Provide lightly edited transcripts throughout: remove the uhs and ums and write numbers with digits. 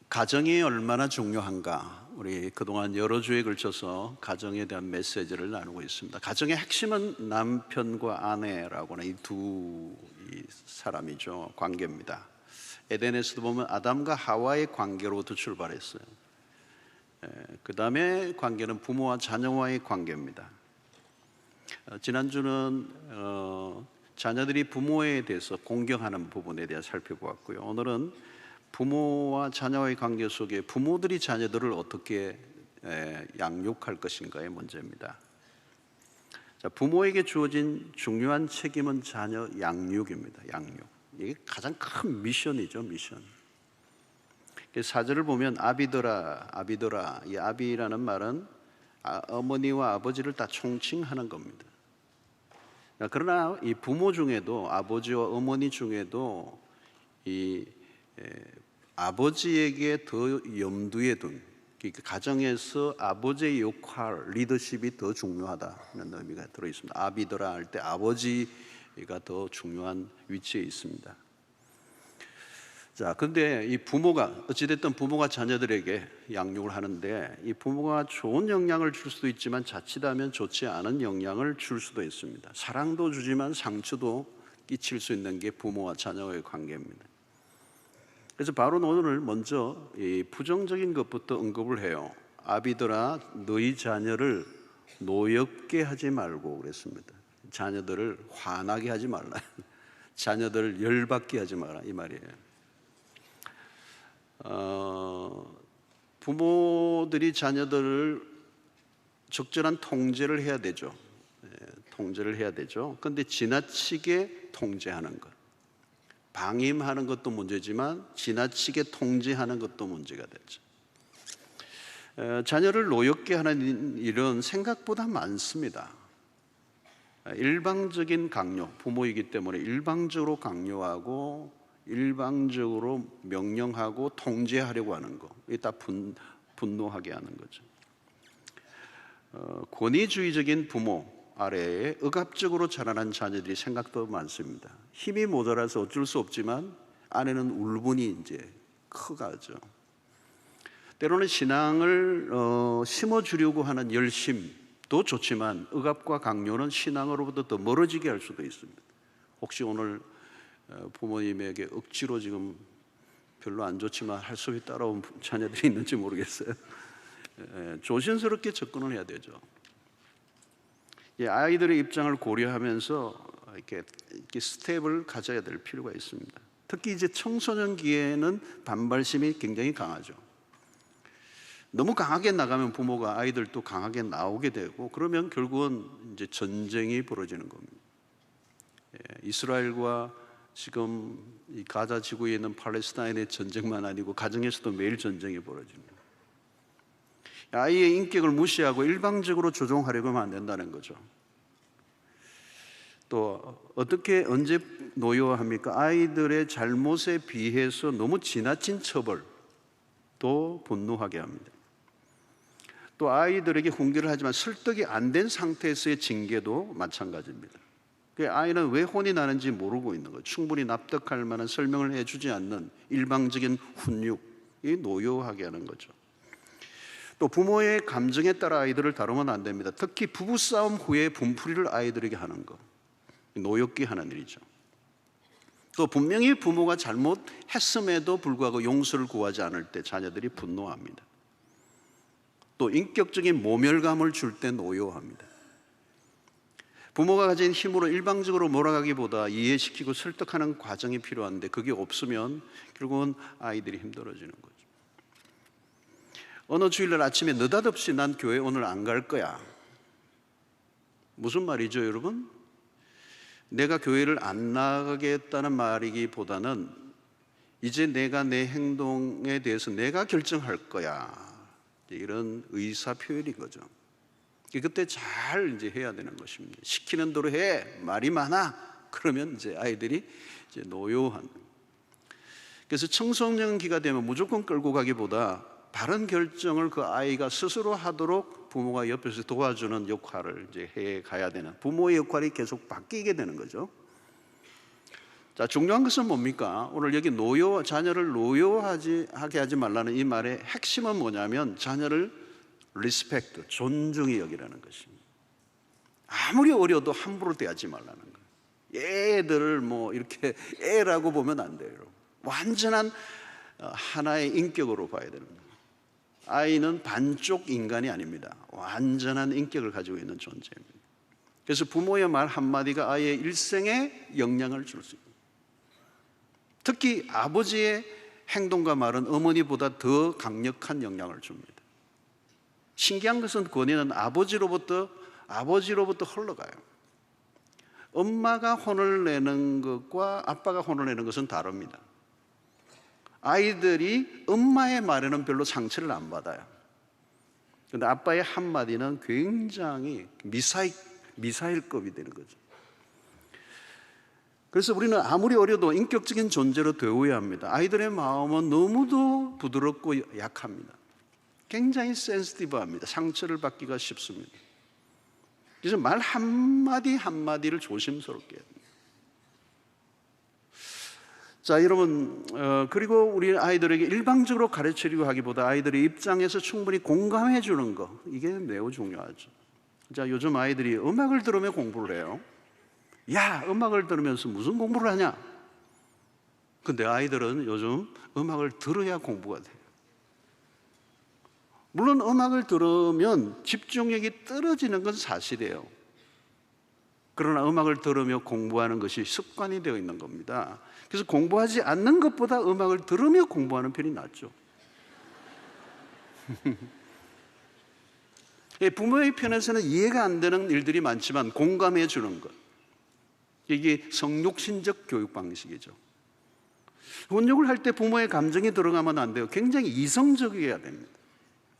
가정이 얼마나 중요한가, 우리 그동안 여러 주에 걸쳐서 가정에 대한 메시지를 나누고 있습니다. 가정의 핵심은 남편과 아내라고 하는 이 두 사람이죠. 관계입니다. 에덴에서도 보면 아담과 하와의 관계로부터 출발했어요. 그 다음에 관계는 부모와 자녀와의 관계입니다. 지난주는 자녀들이 부모에 대해서 공경하는 부분에 대해 살펴보았고요. 오늘은 부모와 자녀와의 관계 속에 부모들이 자녀들을 어떻게 양육할 것인가의 문제입니다. 자, 부모에게 주어진 중요한 책임은 자녀 양육입니다. 양육. 이게 가장 큰 미션이죠, 미션. 4절을 보면 아비더라. 이 아비라는 말은 어머니와 아버지를 다 총칭하는 겁니다. 그러나 이 부모 중에도, 아버지와 어머니 중에도 이 아버지에게 더 염두에 둔, 가정에서 아버지의 역할, 리더십이 더 중요하다는 의미가 들어있습니다. 아비더라 할 때 아버지가 더 중요한 위치에 있습니다. 자, 근데 이 부모가, 어찌됐든 부모가 자녀들에게 양육을 하는데, 이 부모가 좋은 영향을 줄 수도 있지만 자칫하면 좋지 않은 영향을 줄 수도 있습니다. 사랑도 주지만 상처도 끼칠 수 있는 게 부모와 자녀의 관계입니다. 그래서 바로 오늘 먼저 이 부정적인 것부터 언급을 해요. 아비들아, 너희 자녀를 노엽게 하지 말고 그랬습니다. 자녀들을 화나게 하지 말라. 자녀들을 열받게 하지 마라, 이 말이에요. 부모들이 자녀들을 적절한 통제를 해야 되죠. 통제를 해야 되죠. 그런데 지나치게 통제하는 것, 방임하는 것도 문제지만 지나치게 통제하는 것도 문제가 되죠. 자녀를 노엽게 하는 일은 생각보다 많습니다. 일방적인 강요, 부모이기 때문에 일방적으로 강요하고 일방적으로 명령하고 통제하려고 하는 거, 이게 다 분노하게 하는 거죠. 권위주의적인 부모 아래에 억압적으로 자라난 자녀들이 생각도 많습니다. 힘이 모자라서 어쩔 수 없지만 안에는 울분이 이제 커가죠. 때로는 신앙을 심어주려고 하는 열심도 좋지만 억압과 강요는 신앙으로부터 더 멀어지게 할 수도 있습니다. 혹시 오늘 부모님에게 억지로 지금 별로 안 좋지만 할 수 없이 따라온 자녀들이 있는지 모르겠어요. 조심스럽게 접근을 해야 되죠. 아이들의 입장을 고려하면서 이렇게 스텝을 가져야 될 필요가 있습니다. 특히 이제 청소년기에는 반발심이 굉장히 강하죠. 너무 강하게 나가면 부모가 아이들도 강하게 나오게 되고, 그러면 결국은 이제 전쟁이 벌어지는 겁니다. 이스라엘과 지금 이 가자 지구에 있는 팔레스타인의 전쟁만 아니고 가정에서도 매일 전쟁이 벌어집니다. 아이의 인격을 무시하고 일방적으로 조종하려고 하면 안 된다는 거죠. 또 어떻게 언제 노여워합니까? 아이들의 잘못에 비해서 너무 지나친 처벌도 분노하게 합니다. 또 아이들에게 훈계를 하지만 설득이 안 된 상태에서의 징계도 마찬가지입니다. 아이는 왜 혼이 나는지 모르고 있는 거예요. 충분히 납득할 만한 설명을 해주지 않는 일방적인 훈육이 노여워하게 하는 거죠. 또 부모의 감정에 따라 아이들을 다루면 안 됩니다. 특히 부부싸움 후에 분풀이를 아이들에게 하는 거, 노엽게 하는 일이죠. 또 분명히 부모가 잘못했음에도 불구하고 용서를 구하지 않을 때 자녀들이 분노합니다. 또 인격적인 모멸감을 줄 때 노여워합니다. 부모가 가진 힘으로 일방적으로 몰아가기보다 이해시키고 설득하는 과정이 필요한데, 그게 없으면 결국은 아이들이 힘들어지는 거죠. 어느 주일날 아침에 느닷없이 난 교회 오늘 안 갈 거야. 무슨 말이죠, 여러분? 내가 교회를 안 나가겠다는 말이기보다는 이제 내가 내 행동에 대해서 내가 결정할 거야, 이런 의사 표현인 거죠. 그때 잘 이제 해야 되는 것입니다. 시키는 대로 해. 말이 많아. 그러면 이제 아이들이 이제 노여워한. 그래서 청소년기가 되면 무조건 끌고 가기보다 바른 결정을 그 아이가 스스로 하도록 부모가 옆에서 도와주는 역할을 이제 해 가야 되는, 부모의 역할이 계속 바뀌게 되는 거죠. 자, 중요한 것은 뭡니까? 오늘 여기 자녀를 노여하게 하지 말라는 이 말의 핵심은 뭐냐면 자녀를 리스펙트, 존중히 여기라는 것입니다. 아무리 어려도 함부로 대하지 말라는 거예요. 애들을 뭐 이렇게 애라고 보면 안 돼요. 완전한 하나의 인격으로 봐야 되는 거예요. 아이는 반쪽 인간이 아닙니다. 완전한 인격을 가지고 있는 존재입니다. 그래서 부모의 말 한마디가 아이의 일생에 영향을 줄 수 있습니다. 특히 아버지의 행동과 말은 어머니보다 더 강력한 영향을 줍니다. 신기한 것은 권위는 아버지로부터 흘러가요. 엄마가 혼을 내는 것과 아빠가 혼을 내는 것은 다릅니다. 아이들이 엄마의 말에는 별로 상처를 안 받아요. 그런데 아빠의 한마디는 굉장히 미사일급이 되는 거죠. 그래서 우리는 아무리 어려도 인격적인 존재로 되어야 합니다. 아이들의 마음은 너무도 부드럽고 약합니다. 굉장히 센시티브합니다. 상처를 받기가 쉽습니다. 그래서 말 한마디 한마디를 조심스럽게 해야 됩니다. 자, 여러분, 그리고 우리 아이들에게 일방적으로 가르치려고 하기보다 아이들의 입장에서 충분히 공감해 주는 거, 이게 매우 중요하죠. 자, 요즘 아이들이 음악을 들으며 공부를 해요. 야, 음악을 들으면서 무슨 공부를 하냐? 근데 아이들은 요즘 음악을 들어야 공부가 돼요. 물론 음악을 들으면 집중력이 떨어지는 건 사실이에요. 그러나 음악을 들으며 공부하는 것이 습관이 되어 있는 겁니다. 그래서 공부하지 않는 것보다 음악을 들으며 공부하는 편이 낫죠. 부모의 편에서는 이해가 안 되는 일들이 많지만 공감해 주는 것, 이게 성육신적 교육 방식이죠. 훈육을 할 때 부모의 감정이 들어가면 안 돼요. 굉장히 이성적이어야 됩니다.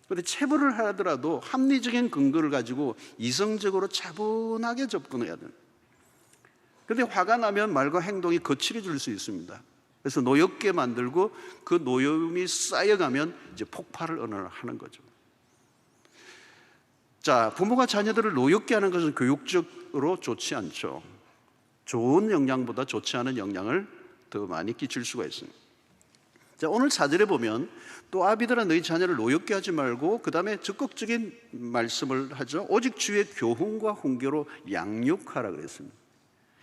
그런데 체벌을 하더라도 합리적인 근거를 가지고 이성적으로 차분하게 접근해야 돼요. 그런데 화가 나면 말과 행동이 거칠어질 수 있습니다. 그래서 노엽게 만들고 그 노여움이 쌓여가면 이제 폭발을 하는 거죠. 자, 부모가 자녀들을 노엽게 하는 것은 교육적으로 좋지 않죠. 좋은 영향보다 좋지 않은 영향을 더 많이 끼칠 수가 있습니다. 자, 오늘 4절에 보면 또 아비들아 너희 자녀를 노엽게 하지 말고 그 다음에 적극적인 말씀을 하죠. 오직 주의 교훈과 훈계로 양육하라 그랬습니다.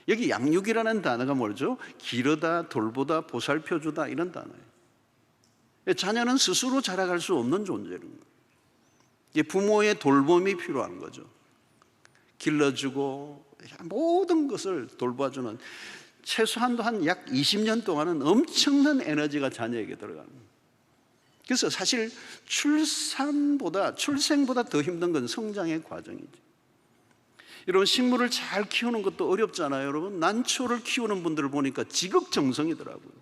여기 양육이라는 단어가 뭐죠? 기르다, 돌보다, 보살펴주다 이런 단어예요. 자녀는 스스로 자라갈 수 없는 존재인 거예요. 부모의 돌봄이 필요한 거죠. 길러주고 모든 것을 돌봐주는, 최소한도 한 약 20년 동안은 엄청난 에너지가 자녀에게 들어갑니다. 그래서 사실 출생보다 더 힘든 건 성장의 과정이죠. 여러분, 식물을 잘 키우는 것도 어렵잖아요. 여러분, 난초를 키우는 분들을 보니까 지극정성이더라고요.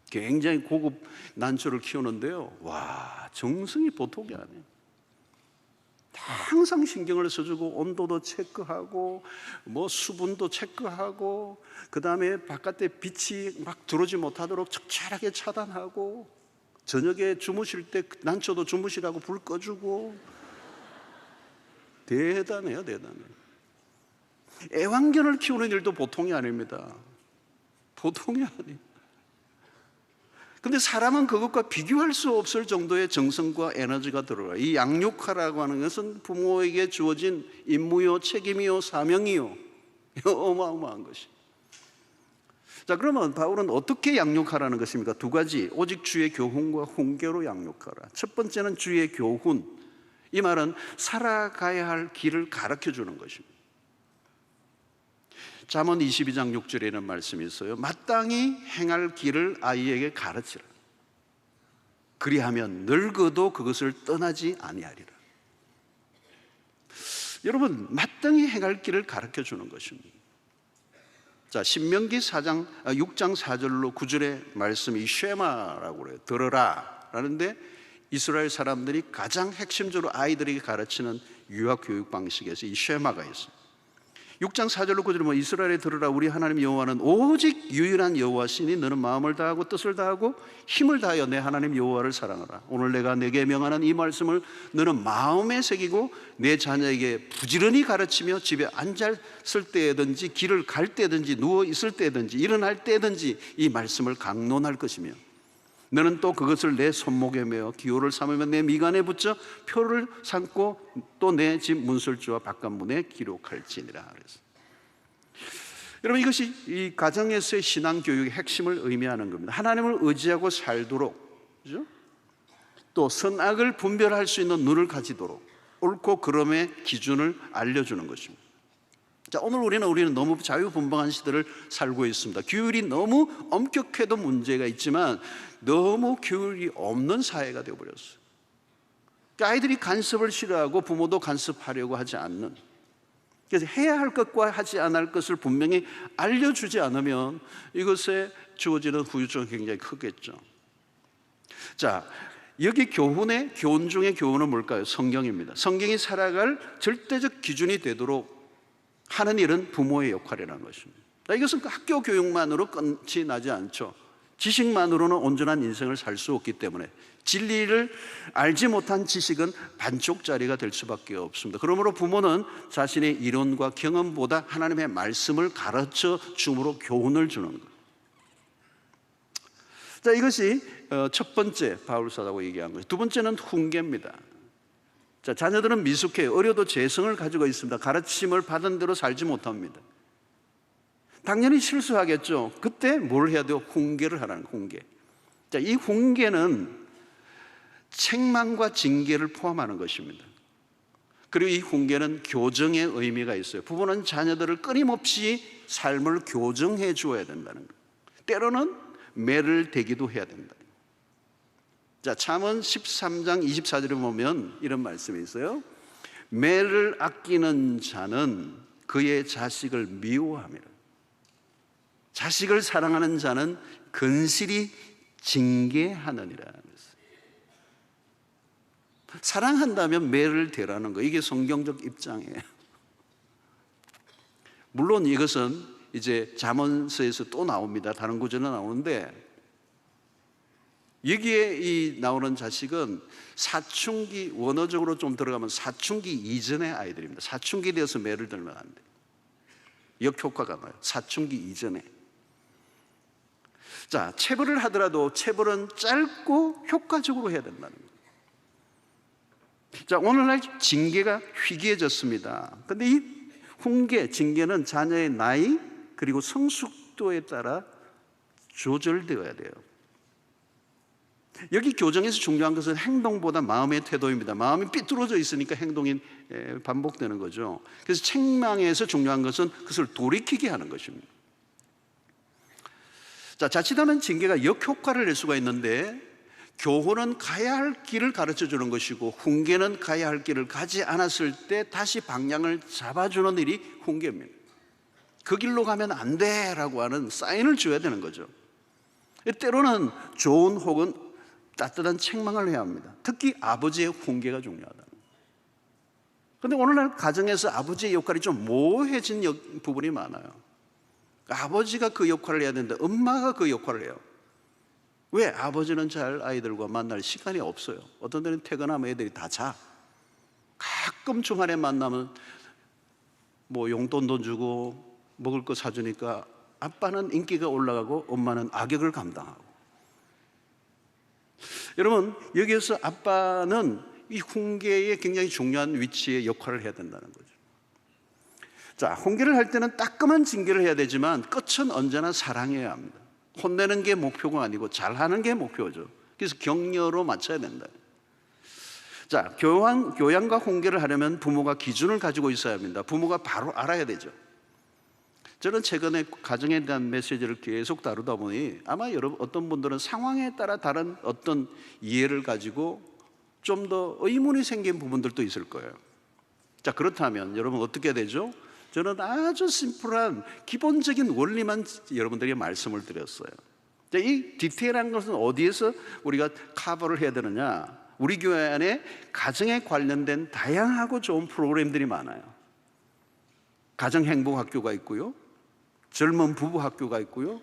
굉장히 고급 난초를 키우는데요, 와, 정성이 보통이 아니에요. 항상 신경을 써주고 온도도 체크하고 뭐 수분도 체크하고 그 다음에 바깥에 빛이 막 들어오지 못하도록 적절하게 차단하고 저녁에 주무실 때 난초도 주무시라고 불 꺼주고. 대단해요. 애완견을 키우는 일도 보통이 아닙니다. 보통이 아니에요. 근데 사람은 그것과 비교할 수 없을 정도의 정성과 에너지가 들어가요. 이 양육하라고 하는 것은 부모에게 주어진 임무요, 책임이요, 사명이요. 어마어마한 것이. 자, 그러면 바울은 어떻게 양육하라는 것입니까? 두 가지. 오직 주의 교훈과 훈계로 양육하라. 첫 번째는 주의 교훈. 이 말은 살아가야 할 길을 가르쳐 주는 것입니다. 잠언 22장 6절에는 말씀이 있어요. 마땅히 행할 길을 아이에게 가르치라. 그리하면 늙어도 그것을 떠나지 아니하리라. 여러분, 마땅히 행할 길을 가르쳐 주는 것입니다. 자, 신명기 6장 4절로 9절의 말씀이 쉐마라고 그래요. 들어라 라는데, 이스라엘 사람들이 가장 핵심적으로 아이들에게 가르치는 유아 교육 방식에서 이 쉐마가 있습니다. 6장 4절로 9절에 뭐 이스라엘에 들으라 우리 하나님 여호와는 오직 유일한 여호와시니 너는 마음을 다하고 뜻을 다하고 힘을 다하여 내 하나님 여호와를 사랑하라. 오늘 내가 내게 명하는 이 말씀을 너는 마음에 새기고 내 자녀에게 부지런히 가르치며 집에 앉았을 때든지 길을 갈 때든지 누워 있을 때든지 일어날 때든지 이 말씀을 강론할 것이며 너는 또 그것을 내 손목에 메어 기호를 삼으며 내 미간에 붙여 표를 삼고 또 내 집 문설주와 바깥문에 기록할지니라. 그래서 여러분, 이것이 이 가정에서의 신앙 교육의 핵심을 의미하는 겁니다. 하나님을 의지하고 살도록, 그죠? 또 선악을 분별할 수 있는 눈을 가지도록 옳고 그름의 기준을 알려주는 것입니다. 자, 오늘 우리는 너무 자유분방한 시대를 살고 있습니다. 규율이 너무 엄격해도 문제가 있지만 너무 규율이 없는 사회가 되어버렸어요. 그러니까 아이들이 간섭을 싫어하고 부모도 간섭하려고 하지 않는, 그래서 해야 할 것과 하지 않을 것을 분명히 알려주지 않으면 이것에 주어지는 후유증은 굉장히 크겠죠. 자, 여기 교훈 중에 교훈은 뭘까요? 성경입니다. 성경이 살아갈 절대적 기준이 되도록 하는 일은 부모의 역할이라는 것입니다. 이것은 학교 교육만으로 끝이 나지 않죠. 지식만으로는 온전한 인생을 살 수 없기 때문에 진리를 알지 못한 지식은 반쪽짜리가 될 수밖에 없습니다. 그러므로 부모는 자신의 이론과 경험보다 하나님의 말씀을 가르쳐 줌으로 교훈을 주는 것. 자, 이것이 첫 번째 바울사라고 얘기한 거예요. 두 번째는 훈계입니다. 자, 자녀들은 미숙해요. 어려도 재성을 가지고 있습니다. 가르침을 받은 대로 살지 못합니다. 당연히 실수하겠죠. 그때 뭘 해야 돼요? 훈계를 하라는 훈계. 자, 이 훈계는 책망과 징계를 포함하는 것입니다. 그리고 이 훈계는 교정의 의미가 있어요. 부모는 자녀들을 끊임없이 삶을 교정해 주어야 된다는 거예요. 때로는 매를 대기도 해야 된다. 자, 잠언 13장 24절에 보면 이런 말씀이 있어요. 매를 아끼는 자는 그의 자식을 미워함이라. 자식을 사랑하는 자는 근실히 징계하느니라. 사랑한다면 매를 대라는 거, 이게 성경적 입장이에요. 물론 이것은 이제 잠언서에서 또 나옵니다. 다른 구절은 나오는데 여기에 나오는 자식은 사춘기, 원어적으로 좀 들어가면 사춘기 이전의 아이들입니다. 사춘기 되어서 매를 들면 안 돼요. 역효과가 나요. 사춘기 이전에. 자, 체벌을 하더라도 체벌은 짧고 효과적으로 해야 된다는 거예요. 자, 오늘날 징계가 희귀해졌습니다. 그런데 이 훈계, 징계는 자녀의 나이 그리고 성숙도에 따라 조절되어야 돼요. 여기 교정에서 중요한 것은 행동보다 마음의 태도입니다. 마음이 삐뚤어져 있으니까 행동이 반복되는 거죠. 그래서 책망에서 중요한 것은 그것을 돌이키게 하는 것입니다. 자, 자칫하면 징계가 역효과를 낼 수가 있는데 교훈은 가야 할 길을 가르쳐 주는 것이고 훈계는 가야 할 길을 가지 않았을 때 다시 방향을 잡아주는 일이 훈계입니다. 그 길로 가면 안 돼라고 하는 사인을 줘야 되는 거죠. 때로는 좋은 혹은 따뜻한 책망을 해야 합니다. 특히 아버지의 훈계가 중요하다. 그런데 오늘날 가정에서 아버지의 역할이 좀 모호해진 부분이 많아요. 아버지가 그 역할을 해야 되는데 엄마가 그 역할을 해요. 왜? 아버지는 잘 아이들과 만날 시간이 없어요. 어떤 때는 퇴근하면 애들이 다 자. 가끔 주말에 만나면 뭐 용돈도 주고 먹을 거 사주니까 아빠는 인기가 올라가고 엄마는 악역을 감당하고. 여러분, 여기에서 아빠는 이 훈계에 굉장히 중요한 위치에 역할을 해야 된다는 거죠. 자, 훈계를 할 때는 따끔한 징계를 해야 되지만 끝은 언제나 사랑해야 합니다. 혼내는 게 목표가 아니고 잘하는 게 목표죠. 그래서 격려로 맞춰야 된다. 자, 교양과 훈계를 하려면 부모가 기준을 가지고 있어야 합니다. 부모가 바로 알아야 되죠. 저는 최근에 가정에 대한 메시지를 계속 다루다 보니 아마 여러분 어떤 분들은 상황에 따라 다른 어떤 이해를 가지고 좀 더 의문이 생긴 부분들도 있을 거예요. 자, 그렇다면 여러분 어떻게 되죠? 저는 아주 심플한 기본적인 원리만 여러분들에게 말씀을 드렸어요. 자, 이 디테일한 것은 어디에서 우리가 커버를 해야 되느냐? 우리 교회 안에 가정에 관련된 다양하고 좋은 프로그램들이 많아요. 가정행복학교가 있고요, 젊은 부부학교가 있고요,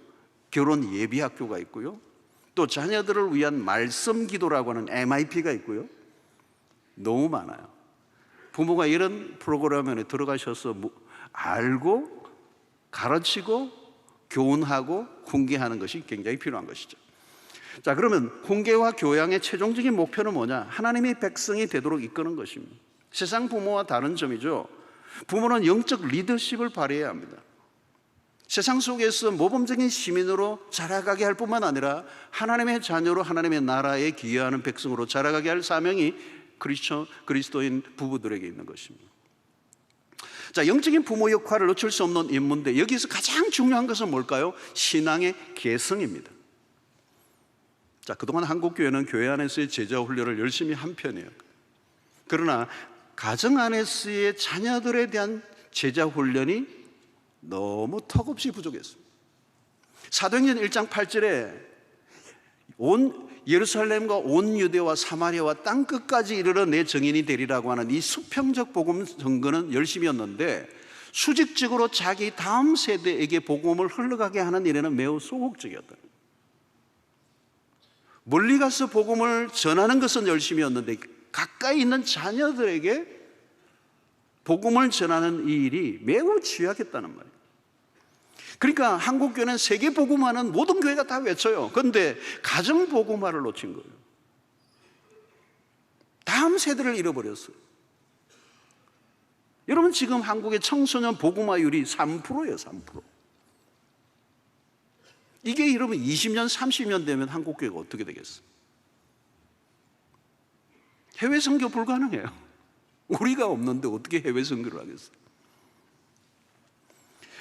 결혼 예비학교가 있고요, 또 자녀들을 위한 말씀기도라고 하는 MIP가 있고요. 너무 많아요. 부모가 이런 프로그램 안에 들어가셔서 알고 가르치고 교훈하고 훈계하는 것이 굉장히 필요한 것이죠. 자, 그러면 훈계와 교양의 최종적인 목표는 뭐냐? 하나님의 백성이 되도록 이끄는 것입니다. 세상 부모와 다른 점이죠. 부모는 영적 리더십을 발휘해야 합니다. 세상 속에서 모범적인 시민으로 자라가게 할 뿐만 아니라 하나님의 자녀로 하나님의 나라에 기여하는 백성으로 자라가게 할 사명이 그리스도인 부부들에게 있는 것입니다. 자, 영적인 부모 역할을 놓칠 수 없는 인물인데 여기서 가장 중요한 것은 뭘까요? 신앙의 개성입니다. 자, 그동안 한국교회는 교회 안에서의 제자 훈련을 열심히 한 편이에요. 그러나 가정 안에서의 자녀들에 대한 제자 훈련이 너무 턱없이 부족했습니다. 사도행전 1장 8절에 온 예루살렘과 온 유대와 사마리아와 땅끝까지 이르러 내 증인이 되리라고 하는 이 수평적 복음 전거는 열심이었는데 수직적으로 자기 다음 세대에게 복음을 흘러가게 하는 일에는 매우 소극적이었다. 멀리 가서 복음을 전하는 것은 열심이었는데 가까이 있는 자녀들에게 복음을 전하는 이 일이 매우 취약했다는 말이에요. 그러니까 한국교회는 세계 복음화는 모든 교회가 다 외쳐요. 그런데 가정 복음화를 놓친 거예요. 다음 세대를 잃어버렸어요. 여러분, 지금 한국의 청소년 복음화율이 3%예요. 3%. 이게 여러분 20년, 30년 되면 한국교회가 어떻게 되겠어요? 해외 선교 불가능해요. 우리가 없는데 어떻게 해외 선교를 하겠어요?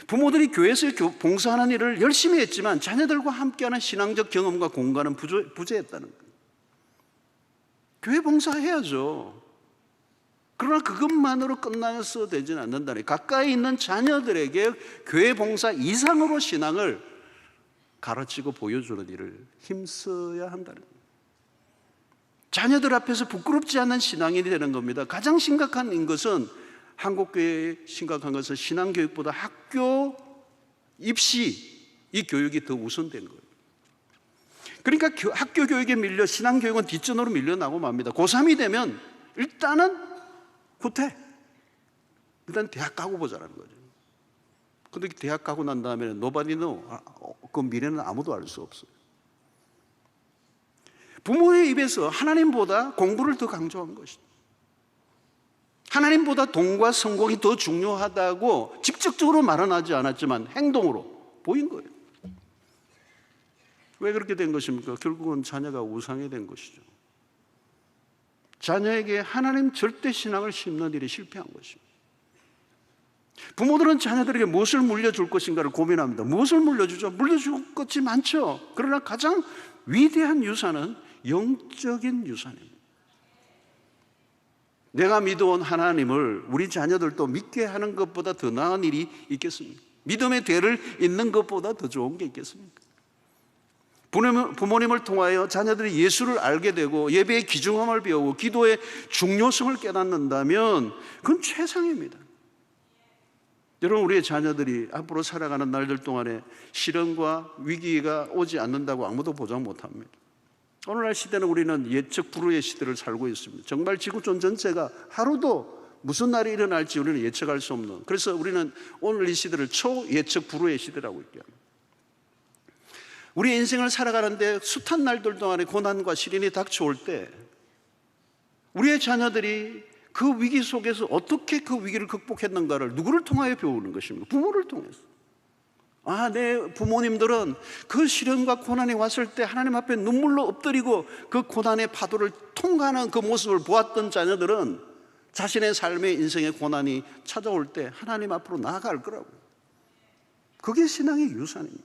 부모들이 교회에서 봉사하는 일을 열심히 했지만 자녀들과 함께하는 신앙적 경험과 공간은 부재했다는 거예요. 교회 봉사해야죠. 그러나 그것만으로 끝나서 되지는 않는다니. 가까이 있는 자녀들에게 교회 봉사 이상으로 신앙을 가르치고 보여주는 일을 힘써야 한다는 거예요. 자녀들 앞에서 부끄럽지 않은 신앙이 되는 겁니다. 가장 심각한 것은 한국교회에 심각한 것은 신앙교육보다 학교 입시 이 교육이 더 우선된 거예요. 그러니까 학교 교육에 밀려 신앙교육은 뒷전으로 밀려나고 맙니다. 고3이 되면 일단은 후퇴. 일단 대학 가고 보자는 거죠. 근데 대학 가고 난 다음에 nobody know. 그 미래는 아무도 알 수 없어요. 부모의 입에서 하나님보다 공부를 더 강조한 것이죠. 하나님보다 돈과 성공이 더 중요하다고 직접적으로 말은 하지 않았지만 행동으로 보인 거예요. 왜 그렇게 된 것입니까? 결국은 자녀가 우상이 된 것이죠. 자녀에게 하나님 절대 신앙을 심는 일이 실패한 것입니다. 부모들은 자녀들에게 무엇을 물려줄 것인가를 고민합니다. 무엇을 물려주죠? 물려줄 것이 많죠. 그러나 가장 위대한 유산은 영적인 유산입니다. 내가 믿어온 하나님을 우리 자녀들도 믿게 하는 것보다 더 나은 일이 있겠습니까? 믿음의 대를 잇는 것보다 더 좋은 게 있겠습니까? 부모님을 통하여 자녀들이 예수를 알게 되고 예배의 귀중함을 배우고 기도의 중요성을 깨닫는다면 그건 최상입니다. 여러분, 우리의 자녀들이 앞으로 살아가는 날들 동안에 시련과 위기가 오지 않는다고 아무도 보장 못합니다. 오늘날 시대는 우리는 예측 불허의 시대를 살고 있습니다. 정말 지구촌 전체가 하루도 무슨 날이 일어날지 우리는 예측할 수 없는, 그래서 우리는 오늘 이 시대를 초예측 불허의 시대라고 얘기합니다. 우리 인생을 살아가는데 숱한 날들 동안에 고난과 시련이 닥쳐올 때 우리의 자녀들이 그 위기 속에서 어떻게 그 위기를 극복했는가를 누구를 통하여 배우는 것입니까? 부모를 통해서. 내 부모님들은 그 시련과 고난이 왔을 때 하나님 앞에 눈물로 엎드리고 그 고난의 파도를 통과하는 그 모습을 보았던 자녀들은 자신의 삶의 인생의 고난이 찾아올 때 하나님 앞으로 나아갈 거라고요. 그게 신앙의 유산입니다.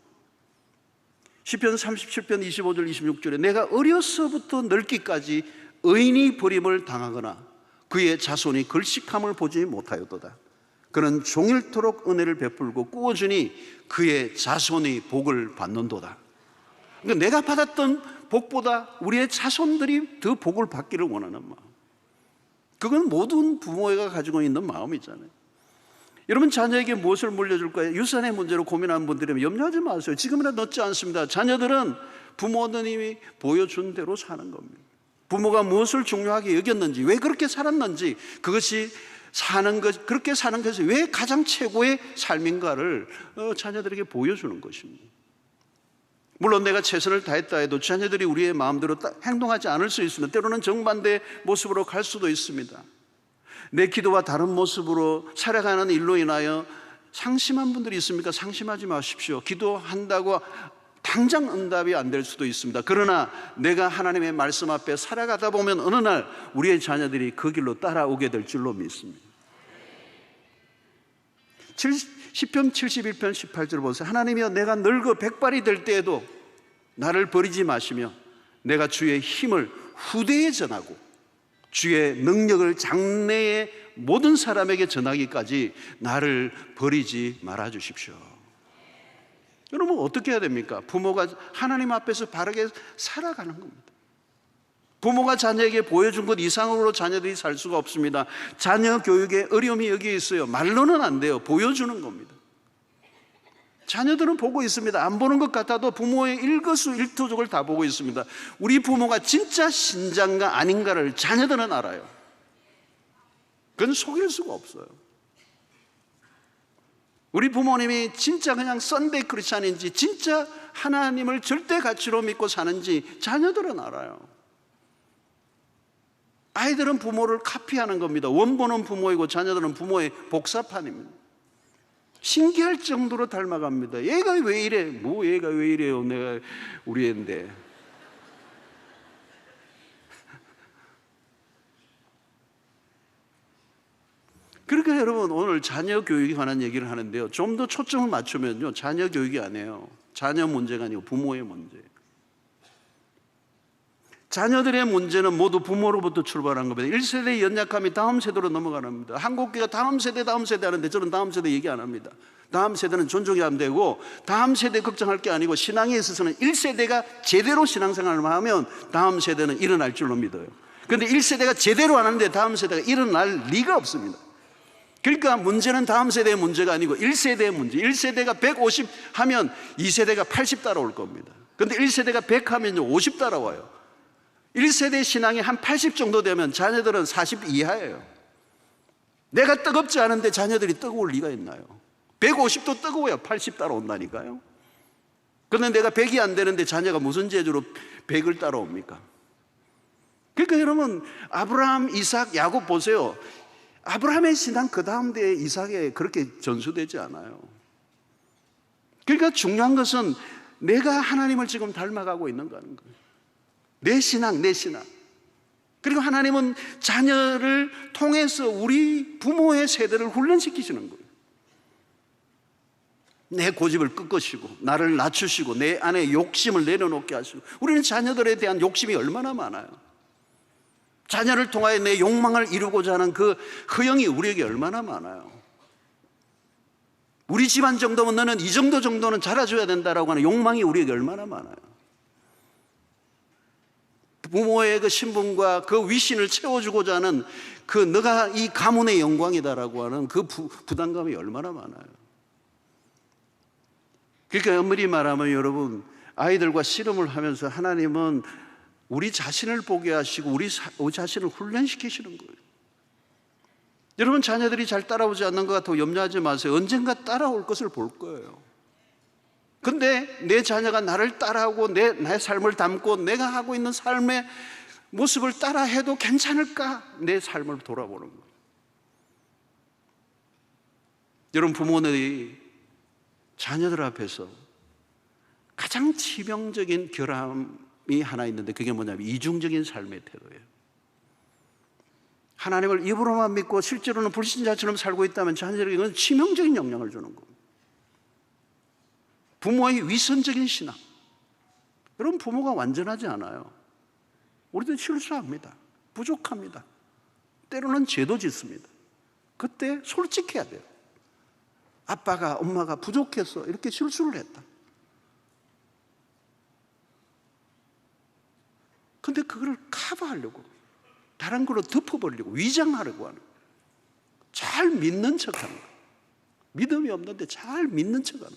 시편 37편 25절 26절에 내가 어려서부터 늙기까지 의인이 버림을 당하거나 그의 자손이 걸식함을 보지 못하였도다. 그는 종일토록 은혜를 베풀고 꾸어주니 그의 자손이 복을 받는도다. 그러니까 내가 받았던 복보다 우리의 자손들이 더 복을 받기를 원하는 마음, 그건 모든 부모가 가지고 있는 마음이잖아요. 여러분, 자녀에게 무엇을 물려줄까요? 유산의 문제로 고민하는 분들이면 염려하지 마세요. 지금이라도 늦지 않습니다. 자녀들은 부모님이 보여준 대로 사는 겁니다. 부모가 무엇을 중요하게 여겼는지, 왜 그렇게 살았는지, 그것이 사는 것, 그렇게 사는 것이 왜 가장 최고의 삶인가를 자녀들에게 보여주는 것입니다. 물론 내가 최선을 다했다 해도 자녀들이 우리의 마음대로 행동하지 않을 수 있습니다. 때로는 정반대 모습으로 갈 수도 있습니다. 내 기도와 다른 모습으로 살아가는 일로 인하여 상심한 분들이 있습니까? 상심하지 마십시오. 기도한다고 당장 응답이 안 될 수도 있습니다. 그러나 내가 하나님의 말씀 앞에 살아가다 보면 어느 날 우리의 자녀들이 그 길로 따라오게 될 줄로 믿습니다. 시편 71편 18절 보세요. 하나님이여, 내가 늙어 백발이 될 때에도 나를 버리지 마시며 내가 주의 힘을 후대에 전하고 주의 능력을 장래의 모든 사람에게 전하기까지 나를 버리지 말아 주십시오. 여러분, 어떻게 해야 됩니까? 부모가 하나님 앞에서 바르게 살아가는 겁니다. 부모가 자녀에게 보여준 것 이상으로 자녀들이 살 수가 없습니다. 자녀 교육에 어려움이 여기에 있어요. 말로는 안 돼요. 보여주는 겁니다. 자녀들은 보고 있습니다. 안 보는 것 같아도 부모의 일거수일투족을 다 보고 있습니다. 우리 부모가 진짜 신자인가 아닌가를 자녀들은 알아요. 그건 속일 수가 없어요. 우리 부모님이 진짜 그냥 썬데이 크리스찬인지 진짜 하나님을 절대 가치로 믿고 사는지 자녀들은 알아요. 아이들은 부모를 카피하는 겁니다. 원본은 부모이고 자녀들은 부모의 복사판입니다. 신기할 정도로 닮아갑니다. 얘가 왜 이래? 뭐 얘가 왜 이래요? 내가 우리 애인데. 그러니까 여러분, 오늘 자녀 교육에 관한 얘기를 하는데요, 좀 더 초점을 맞추면요, 자녀 교육이 아니에요. 자녀 문제가 아니고 부모의 문제예요. 자녀들의 문제는 모두 부모로부터 출발한 겁니다. 1세대의 연약함이 다음 세대로 넘어가는 겁니다. 한국교회가 다음 세대 하는데 저는 다음 세대 얘기 안 합니다. 다음 세대는 존중이 안 되고 다음 세대 걱정할 게 아니고 신앙에 있어서는 1세대가 제대로 신앙생활을 하면 다음 세대는 일어날 줄로 믿어요. 그런데 1세대가 제대로 안 하는데 다음 세대가 일어날 리가 없습니다. 그러니까 문제는 다음 세대의 문제가 아니고 1세대의 문제. 1세대가 150 하면 2세대가 80 따라올 겁니다. 그런데 1세대가 100 하면 50 따라와요. 1세대 신앙이 한 80 정도 되면 자녀들은 40 이하예요. 내가 뜨겁지 않은데 자녀들이 뜨거울 리가 있나요? 150도 뜨거워야 80 따라온다니까요. 그런데 내가 100이 안 되는데 자녀가 무슨 재주로 100을 따라옵니까? 그러니까 여러분, 아브라함, 이삭, 야곱 보세요. 아브라함의 신앙 그 다음 대에 이삭에 그렇게 전수되지 않아요. 그러니까 중요한 것은 내가 하나님을 지금 닮아가고 있는가 하는 거예요. 내 신앙. 그리고 하나님은 자녀를 통해서 우리 부모의 세대를 훈련시키시는 거예요. 내 고집을 꺾으시고 나를 낮추시고 내 안에 욕심을 내려놓게 하시고. 우리는 자녀들에 대한 욕심이 얼마나 많아요. 자녀를 통하여 내 욕망을 이루고자 하는 그 허영이 우리에게 얼마나 많아요. 우리 집안 정도면 너는 이 정도는 자라줘야 된다라고 하는 욕망이 우리에게 얼마나 많아요. 부모의 그 신분과 그 위신을 채워주고자 하는 그 너가 이 가문의 영광이다라고 하는 그 부담감이 얼마나 많아요. 그러니까 엄밀히 말하면 여러분, 아이들과 씨름을 하면서 하나님은 우리 자신을 보게 하시고 우리 자신을 훈련시키시는 거예요. 여러분, 자녀들이 잘 따라오지 않는 것 같다고 염려하지 마세요. 언젠가 따라올 것을 볼 거예요. 근데 내 자녀가 나를 따라하고 내 삶을 담고 내가 하고 있는 삶의 모습을 따라해도 괜찮을까? 내 삶을 돌아보는 거예요. 여러분, 부모들이 자녀들 앞에서 가장 치명적인 결함이 하나 있는데 그게 뭐냐면 이중적인 삶의 태도예요. 하나님을 입으로만 믿고 실제로는 불신자처럼 살고 있다면 자녀들에게 이건 치명적인 영향을 주는 겁니다. 부모의 위선적인 신앙. 여러분, 부모가 완전하지 않아요. 우리도 실수합니다. 부족합니다. 때로는 죄도 짓습니다. 그때 솔직해야 돼요. 아빠가 엄마가 부족해서 이렇게 실수를 했다. 근데 그걸 커버하려고 다른 걸로 덮어버리려고 위장하려고 하는, 잘 믿는 척하는 거예요. 믿음이 없는데 잘 믿는 척하는.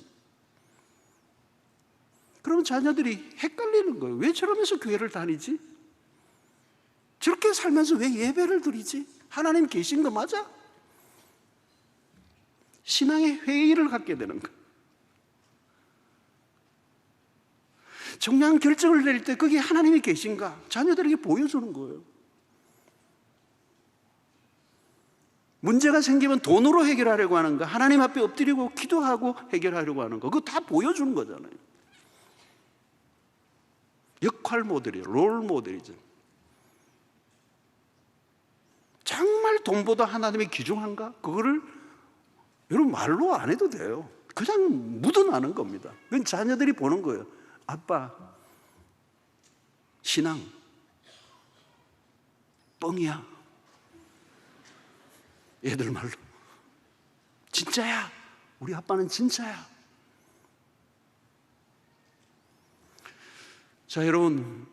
그러면 자녀들이 헷갈리는 거예요. 왜 저러면서 교회를 다니지? 저렇게 살면서 왜 예배를 드리지? 하나님 계신 거 맞아? 신앙의 회의를 갖게 되는 거예요. 중요한 결정을 내릴 때 거기에 하나님이 계신가? 자녀들에게 보여주는 거예요. 문제가 생기면 돈으로 해결하려고 하는가? 하나님 앞에 엎드리고 기도하고 해결하려고 하는 거. 그거 다 보여주는 거잖아요. 역할 모델이에요. 롤 모델이죠. 정말 돈보다 하나님이 귀중한가? 그거를 여러분 말로 안 해도 돼요. 그냥 묻어나는 겁니다. 그건 자녀들이 보는 거예요. 아빠, 신앙 뻥이야. 애들 말로. 진짜야. 우리 아빠는 진짜야. 자, 여러분,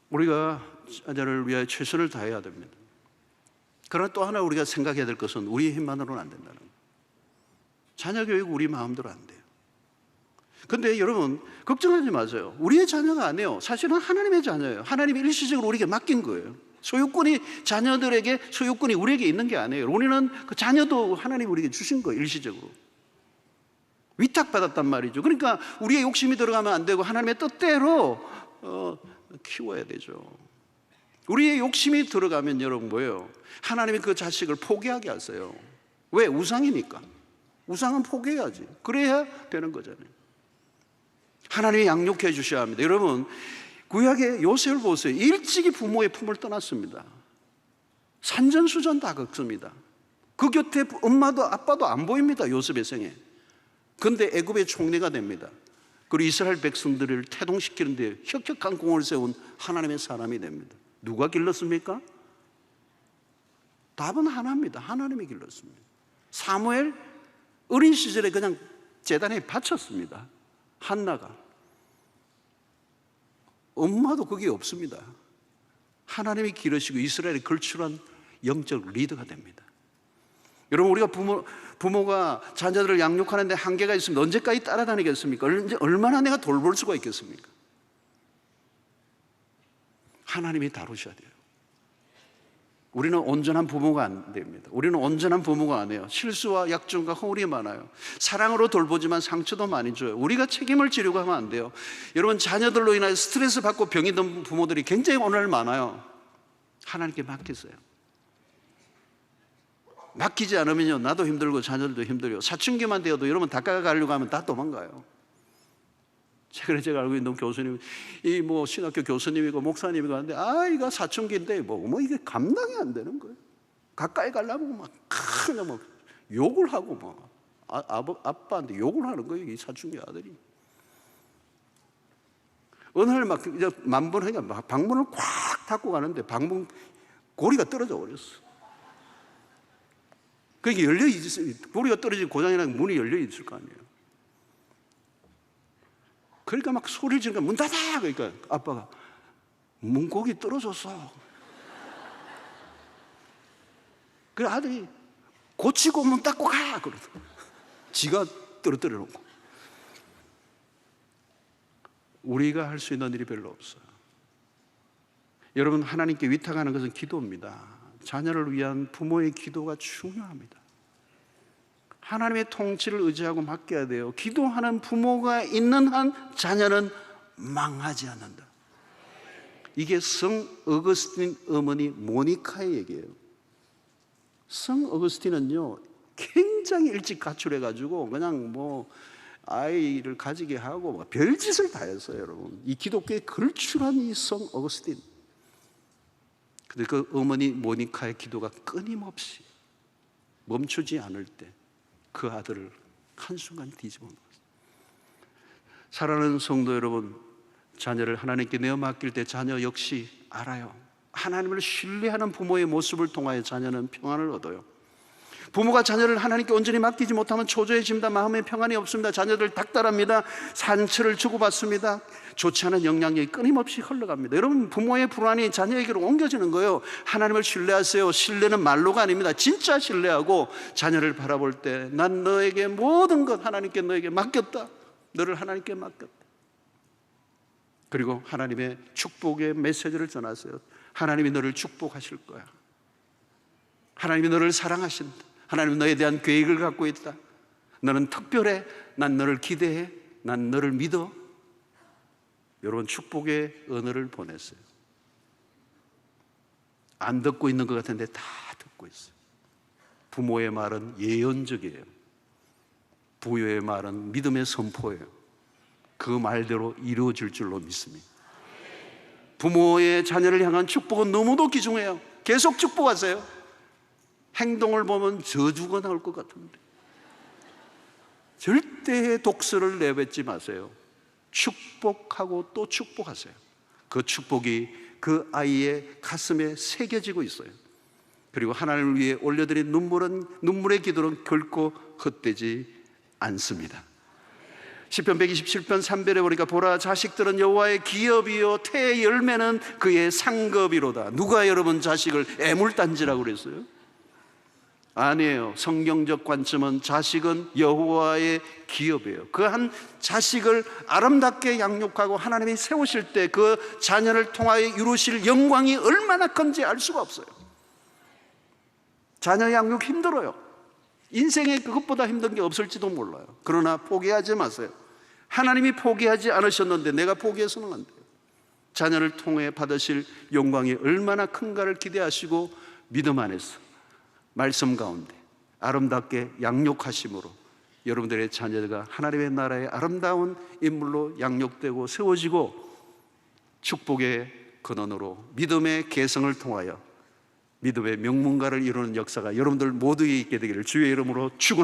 우리가 자녀를 위하여 최선을 다해야 됩니다. 그러나 또 하나 우리가 생각해야 될 것은 우리의 힘만으로는 안 된다는 거예요. 자녀 교육 우리 마음대로 안 돼요. 근데 여러분 걱정하지 마세요. 우리의 자녀가 아니에요. 사실은 하나님의 자녀예요. 하나님이 일시적으로 우리에게 맡긴 거예요. 소유권이 자녀들에게, 소유권이 우리에게 있는 게 아니에요. 우리는 그 자녀도 하나님이 우리에게 주신 거예요. 일시적으로 위탁받았단 말이죠. 그러니까 우리의 욕심이 들어가면 안 되고 하나님의 뜻대로 키워야 되죠. 우리의 욕심이 들어가면 여러분 뭐예요? 하나님이 그 자식을 포기하게 하세요. 왜? 우상이니까. 우상은 포기해야지. 그래야 되는 거잖아요. 하나님이 양육해 주셔야 합니다. 여러분, 구약의 요셉을 보세요. 일찍이 부모의 품을 떠났습니다. 산전수전 다 겪습니다. 그 곁에 엄마도 아빠도 안 보입니다. 요셉의 생에. 그런데 애굽의 총리가 됩니다. 그리고 이스라엘 백성들을 태동시키는 데 혁혁한 공을 세운 하나님의 사람이 됩니다. 누가 길렀습니까? 답은 하나입니다. 하나님이 길렀습니다. 사무엘 어린 시절에 그냥 제단에 바쳤습니다. 한나가. 엄마도 거기 없습니다. 하나님이 기르시고 이스라엘이 걸출한 영적 리더가 됩니다. 여러분, 우리가 부모가 자녀들을 양육하는데 한계가 있으면 언제까지 따라다니겠습니까? 얼마나 내가 돌볼 수가 있겠습니까? 하나님이 다루셔야 돼요. 우리는 온전한 부모가 안 됩니다. 우리는 온전한 부모가 아니에요. 실수와 약점과 허물이 많아요. 사랑으로 돌보지만 상처도 많이 줘요. 우리가 책임을 지려고 하면 안 돼요. 여러분, 자녀들로 인하여 스트레스 받고 병이 든 부모들이 굉장히 오늘 많아요. 하나님께 맡기세요. 맡기지 않으면요, 나도 힘들고 자녀들도 힘들어요. 사춘기만 되어도 여러분 닦아가려고 하면 다 도망가요. 최근에 제가 알고 있는 교수님, 신학교 교수님이고 목사님이고 하는데, 아이가 사춘기인데 이게 감당이 안 되는 거예요. 가까이 가려면 그냥 욕을 하고 아빠한테 욕을 하는 거예요. 이 사춘기 아들이. 어느 날 이제 만번하니까 방문을 꽉 닫고 가는데 방문 고리가 떨어져 버렸어. 그게 고리가 떨어진 고장이라는 문이 열려 있을 거 아니에요. 그러니까 막 소리를 지르니까 문 닫아! 그러니까 아빠가 문고기 떨어졌어. 그 아들이 고치고 문 닫고 가! 그러더라고. 지가 떨어뜨려 놓고. 우리가 할 수 있는 일이 별로 없어요. 여러분, 하나님께 위탁하는 것은 기도입니다. 자녀를 위한 부모의 기도가 중요합니다. 하나님의 통치를 의지하고 맡겨야 돼요. 기도하는 부모가 있는 한 자녀는 망하지 않는다. 이게 성 어거스틴 어머니 모니카의 얘기예요. 성 어거스틴은요, 굉장히 일찍 가출해가지고 그냥 아이를 가지게 하고 별짓을 다 했어요, 여러분. 이 기독교에 걸출한 이 성 어거스틴. 근데 그 어머니 모니카의 기도가 끊임없이 멈추지 않을 때 그 아들을 한순간 뒤집어 놓았어요. 사랑하는 성도 여러분, 자녀를 하나님께 내어 맡길 때 자녀 역시 알아요. 하나님을 신뢰하는 부모의 모습을 통하여 자녀는 평안을 얻어요. 부모가 자녀를 하나님께 온전히 맡기지 못하면 초조해집니다. 마음에 평안이 없습니다. 자녀들 닥달합니다. 상처를 주고받습니다. 좋지 않은 영향력이 끊임없이 흘러갑니다. 여러분, 부모의 불안이 자녀에게로 옮겨지는 거예요. 하나님을 신뢰하세요. 신뢰는 말로가 아닙니다. 진짜 신뢰하고 자녀를 바라볼 때 난 너에게 모든 것 하나님께 너에게 맡겼다. 너를 하나님께 맡겼다. 그리고 하나님의 축복의 메시지를 전하세요. 하나님이 너를 축복하실 거야. 하나님이 너를 사랑하신다. 하나님은 너에 대한 계획을 갖고 있다. 너는 특별해. 난 너를 기대해. 난 너를 믿어. 여러분, 축복의 언어를 보냈어요. 안 듣고 있는 것 같은데 다 듣고 있어요. 부모의 말은 예언적이에요. 부모의 말은 믿음의 선포예요. 그 말대로 이루어질 줄로 믿습니다. 부모의 자녀를 향한 축복은 너무도 귀중해요. 계속 축복하세요. 행동을 보면 저주가 나올 것 같은데 절대 독설을 내뱉지 마세요. 축복하고 또 축복하세요. 그 축복이 그 아이의 가슴에 새겨지고 있어요. 그리고 하나님을 위해 올려드린 눈물의 기도는 결코 헛되지 않습니다. 시편 127편 3절에 보니까 보라, 자식들은 여호와의 기업이요 태의 열매는 그의 상급이로다. 누가 여러분 자식을 애물단지라고 그랬어요? 아니에요. 성경적 관점은 자식은 여호와의 기업이에요. 그 한 자식을 아름답게 양육하고 하나님이 세우실 때 그 자녀를 통하여 이루실 영광이 얼마나 큰지 알 수가 없어요. 자녀 양육 힘들어요. 인생에 그것보다 힘든 게 없을지도 몰라요. 그러나 포기하지 마세요. 하나님이 포기하지 않으셨는데 내가 포기해서는 안 돼요. 자녀를 통해 받으실 영광이 얼마나 큰가를 기대하시고 믿음 안에서 말씀 가운데 아름답게 양육하심으로 여러분들의 자녀가 하나님의 나라의 아름다운 인물로 양육되고 세워지고 축복의 근원으로 믿음의 계승을 통하여 믿음의 명문가를 이루는 역사가 여러분들 모두에게 있게 되기를 주의 이름으로 축원합니다.